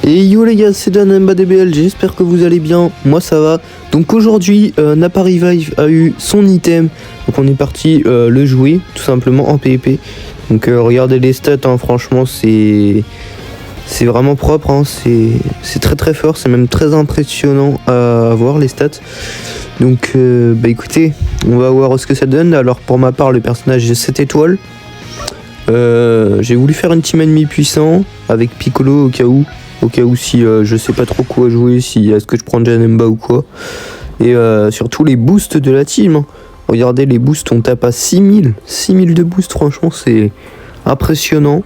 Et yo les gars, c'est Dan MBADBL, j'espère que vous allez bien, moi ça va. Donc aujourd'hui, Nappa Revive a eu son item, donc on est parti le jouer, tout simplement en PvP. Donc regardez les stats, hein, franchement c'est vraiment propre, hein, c'est très fort, c'est même très impressionnant à voir les stats. Donc bah écoutez, on va voir ce que ça donne. Alors pour ma part, le personnage est 7 étoiles. J'ai voulu faire une team ennemi puissant avec Piccolo au cas où si je sais pas trop quoi jouer, si est-ce que je prends Janemba ou quoi. Et surtout les boosts de la team, hein. Regardez les boosts, on tape à 6000 de boosts, franchement c'est impressionnant.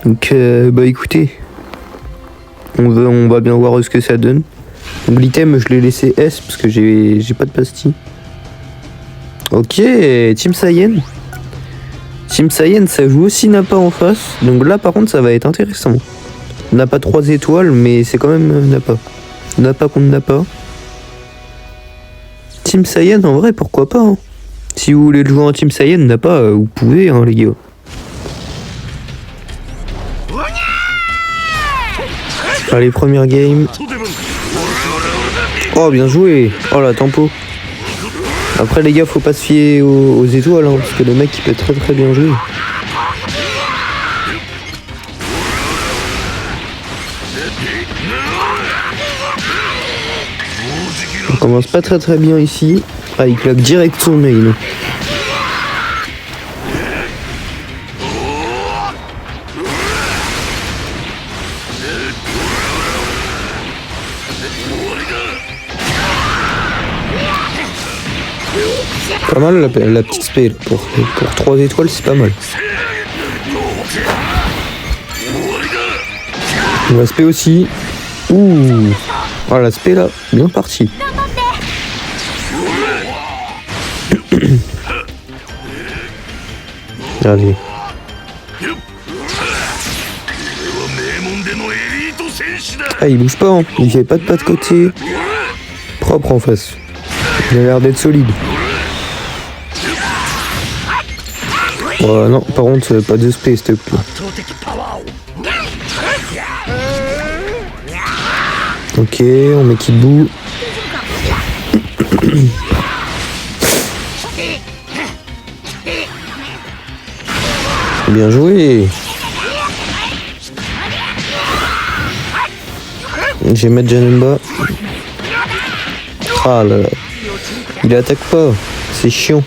Donc bah écoutez, on va bien voir ce que ça donne. Donc l'item je l'ai laissé S parce que j'ai pas de pastille. Ok, Team Saiyan. Team Saiyan ça joue aussi Nappa en face, donc là par contre ça va être intéressant. Nappa 3 étoiles mais c'est quand même Nappa. Nappa contre Nappa. Team Saiyan en vrai pourquoi pas, hein. Si vous voulez le jouer en Team Saiyan Nappa vous pouvez, hein, les gars. Allez, première game. Oh bien joué. Oh la tempo. Après les gars faut pas se fier aux étoiles, hein, parce que le mec il peut très bien jouer. On commence pas très bien ici. Ah il claque direct son main. Pas mal la petite spé pour 3 étoiles, c'est pas mal. La spé aussi. Ouh. Oh la spé là, bien parti. Allez. Ah il bouge pas, hein. Il fait pas de pas de côté. Propre en face. Il a l'air d'être solide. Non, par contre, pas de spé, s'il te plaît. Ok, on met Kidbou. Bien joué. Je vais mettre Janemba. Ah là là. Il attaque pas, c'est chiant.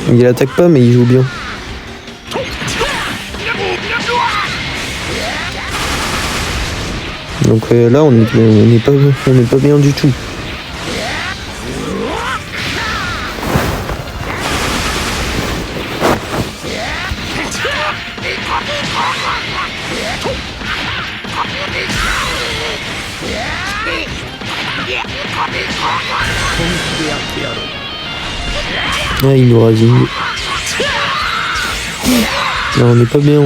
Il attaque pas mais il joue bien. Donc là on n'est pas bien du tout. Ah il nous rasine. Là on n'est pas bien.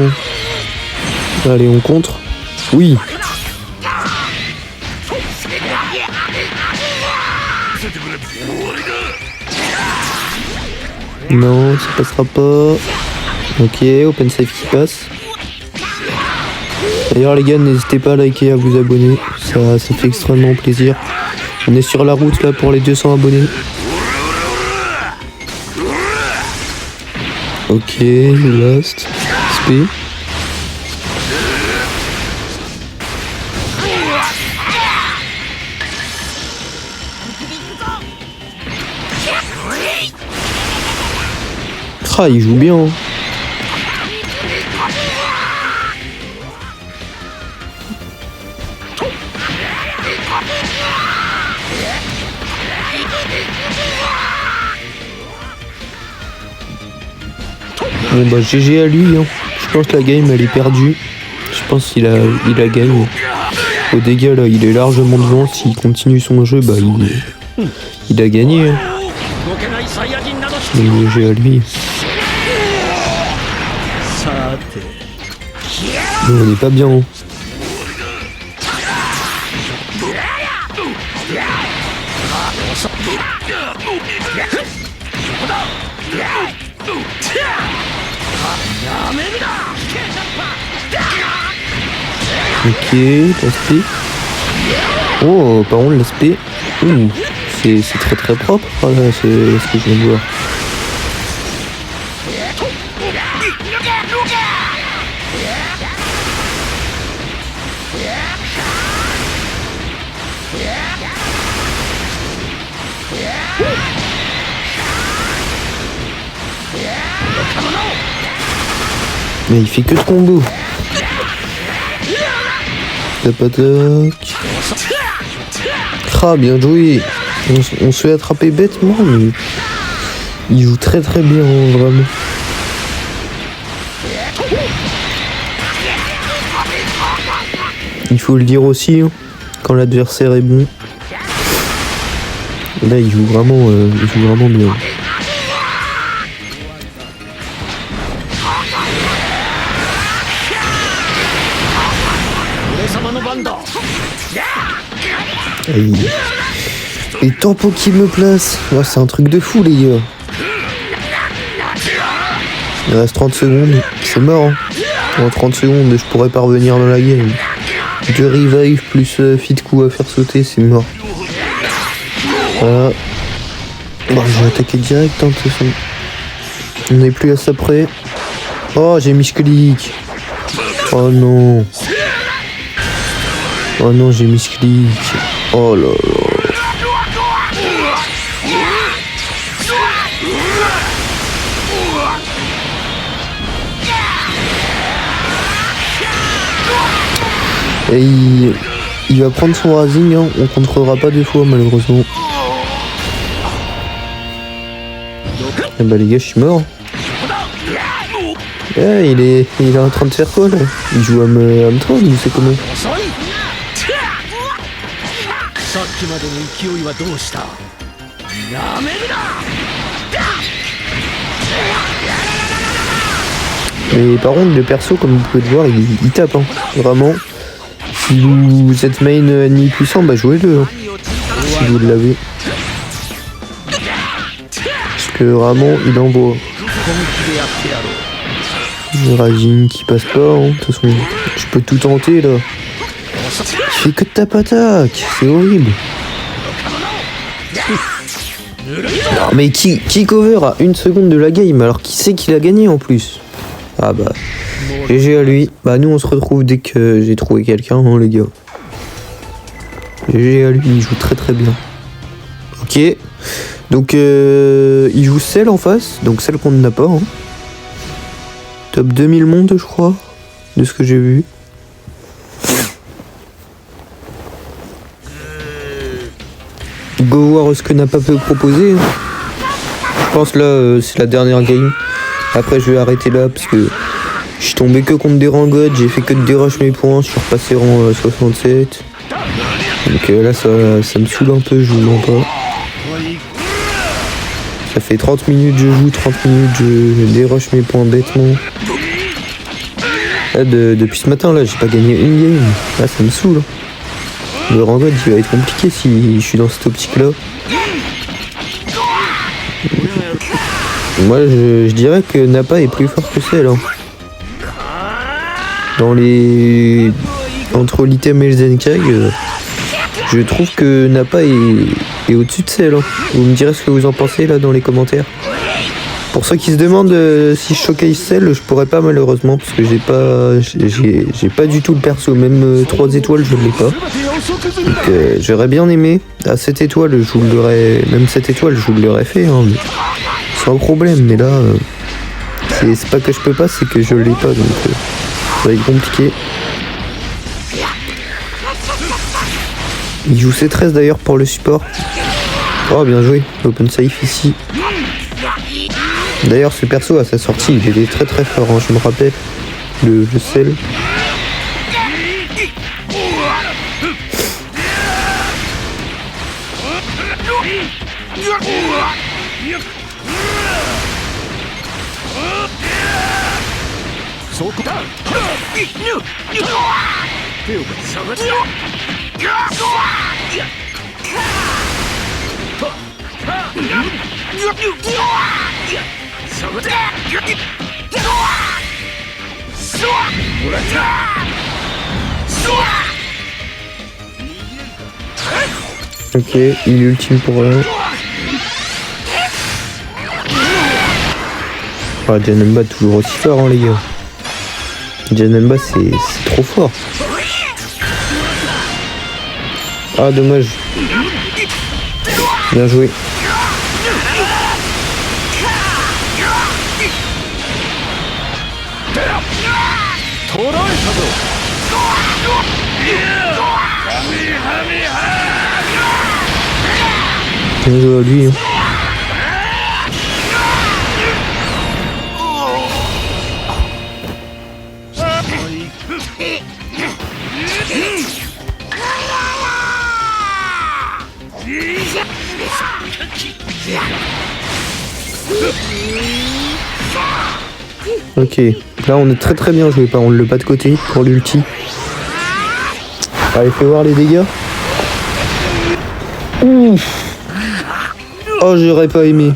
Allez on contre. Oui. Non ça passera pas. Ok, open safe qui passe. D'ailleurs les gars n'hésitez pas à liker, à vous abonner. Ça fait extrêmement plaisir. On est sur la route là pour les 200 abonnés. Ok, last, spé. Ah, il joue bien. Hein. Bon bah GG à lui, hein. Je pense que la game elle est perdue. Je pense qu'il a gagné. Au dégât là il est largement devant. S'il continue son jeu bah il a gagné, hein. Donc GG à lui. On n'est pas bien, hein. Ok, l'aspect. Oh, par contre, l'aspect. C'est très très propre. Voilà, c'est ce que je viens de voir. Mais il fait que de combo. Tapatak. Ah, bien joué. On se fait attraper bêtement, mais il joue très très bien, vraiment. Il faut le dire aussi, hein, quand l'adversaire est bon. Là, il joue vraiment bien. Aïe. Les tempos qui me placent. Là, c'est un truc de fou, les gars. Il reste 30 secondes. C'est mort. Hein. En 30 secondes, je pourrais pas revenir dans la game. 2 revive plus fit coup à faire sauter, c'est mort. Voilà. Bon, je vais attaquer direct, hein, de toute façon. On n'est plus à ça près. Oh, j'ai mis clic. Oh non. Oh non, j'ai mis clic. Oh là là. Et il va prendre son Razing, hein. On contrera pas deux fois malheureusement. Et bah les gars, je suis mort. Il est en train de faire quoi là? Il joue à me troll, il sait comment. Mais par contre le perso, comme vous pouvez le voir, il tape hein. Vraiment. Si vous êtes main ennemi puissant, bah jouez-le hein. Si vous l'avez. Parce que vraiment il envoie. Raging qui passe pas hein. De toute façon je peux tout tenter là. Il fait que de tape-attaque, c'est horrible. Non mais qui cover à 1 seconde de la game alors qui sait qu'il a gagné en plus. Ah bah GG à lui. Bah nous on se retrouve dès que j'ai trouvé quelqu'un hein, les gars. GG à lui, il joue très très bien. Ok. Donc il joue celle en face, donc celle qu'on n'a pas hein. Top 2000 mondes je crois, de ce que j'ai vu. Go voir ce que n'a pas pu proposer. Je pense là c'est la dernière game. Après je vais arrêter là parce que je suis tombé que contre des rangs God, j'ai fait que de dérush mes points, je suis repassé rang 67. Donc là ça me saoule un peu, je vous mens pas. Ça fait 30 minutes je joue, 30 minutes je dérush mes points bêtement. Là depuis ce matin là j'ai pas gagné une game. Là ça me saoule. Le rang God il va être compliqué si je suis dans cette optique là. Moi je dirais que Nappa est plus fort que celle hein. Dans les... Entre l'item et le Zenkag, je trouve que Nappa est au-dessus de celle hein. Vous me direz ce que vous en pensez là dans les commentaires. Pour ceux qui se demandent si je showcase celle, je pourrais pas malheureusement parce que j'ai pas du tout le perso, même 3 étoiles je ne l'ai pas. Donc j'aurais bien aimé, à 7 étoiles je vous l'aurais, même 7 étoiles je vous l'aurais fait hein, mais sans problème, mais là c'est pas que je peux pas, c'est que je l'ai pas donc ça va être compliqué. Il joue C13 d'ailleurs pour le support. Oh bien joué, open safe ici. D'ailleurs ce perso à sa sortie il était très très fort hein, je me rappelle. Le sel. Ok, il ultime pour rien. Ah, Janemba toujours aussi fort hein, les gars. Janemba c'est trop fort. Ah dommage. Bien joué. Bien joué à lui. Hein. Ok, là on est très bien joué par contre le pas de côté pour l'ulti. Allez, fais voir les dégâts. Ouf. Oh, j'aurais pas aimé.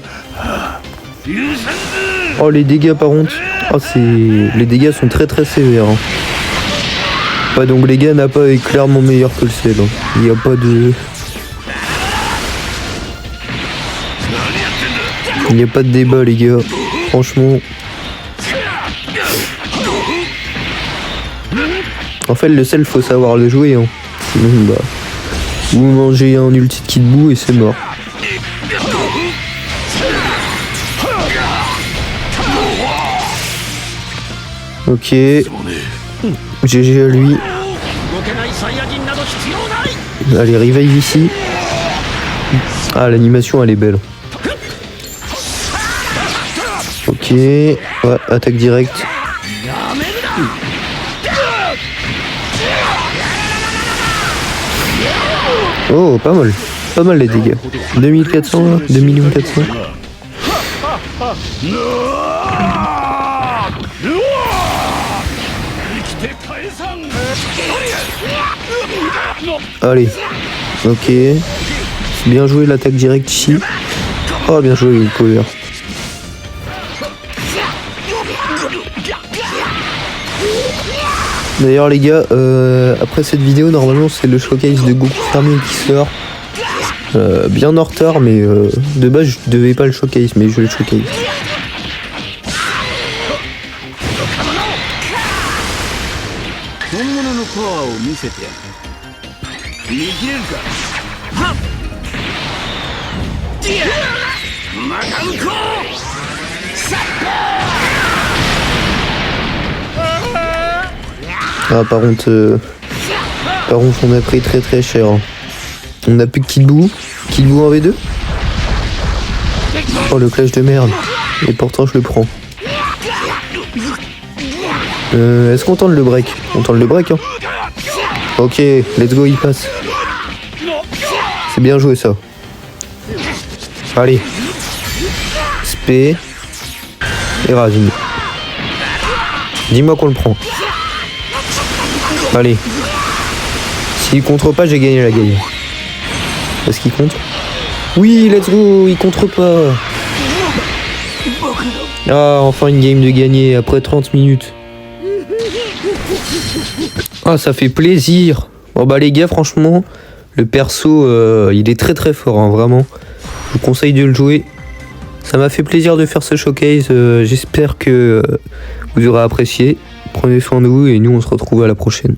Oh, les dégâts par contre. Oh, les dégâts sont très sévères. Hein. Ouais, donc les gars n'a pas est clairement meilleur que le sel. Hein. Il n'y a pas de... Il n'y a pas de débat les gars. Franchement. En fait le sel faut savoir le jouer. Hein. Sinon bah... Vous mangez un ulti de Kid Buu et c'est mort. Ok. GG à lui. Allez, revive ici. Ah, l'animation elle est belle. Ok. Ouais, attaque directe. Oh, pas mal. Pas mal les dégâts. 2400 là, 2400. Allez. Ok. Bien joué l'attaque directe ici. Oh, bien joué le power. D'ailleurs les gars, après cette vidéo normalement c'est le showcase de Goku fermier qui sort. Bien en retard mais de base je devais pas le showcase mais je vais le showcase. Ah par contre on a pris très cher. On a plus que Kid Buu. Kid Buu en V2. Oh le clash de merde. Et pourtant je le prends. Est-ce qu'on tente le break? On tente le break hein. Ok, let's go, il passe. C'est bien joué ça. Allez. Spé. Et Razine. Dis-moi qu'on le prend. Allez. S'il contre pas, j'ai gagné la game. Est-ce qu'il contre? Oui, let's go, il contre pas. Ah, enfin une game de gagner après 30 minutes. Ah, ça fait plaisir. Bon bah les gars, franchement, le perso, il est très fort, hein, vraiment. Je vous conseille de le jouer. Ça m'a fait plaisir de faire ce showcase. J'espère que vous aurez apprécié. Prenez soin de vous et nous on se retrouve à la prochaine.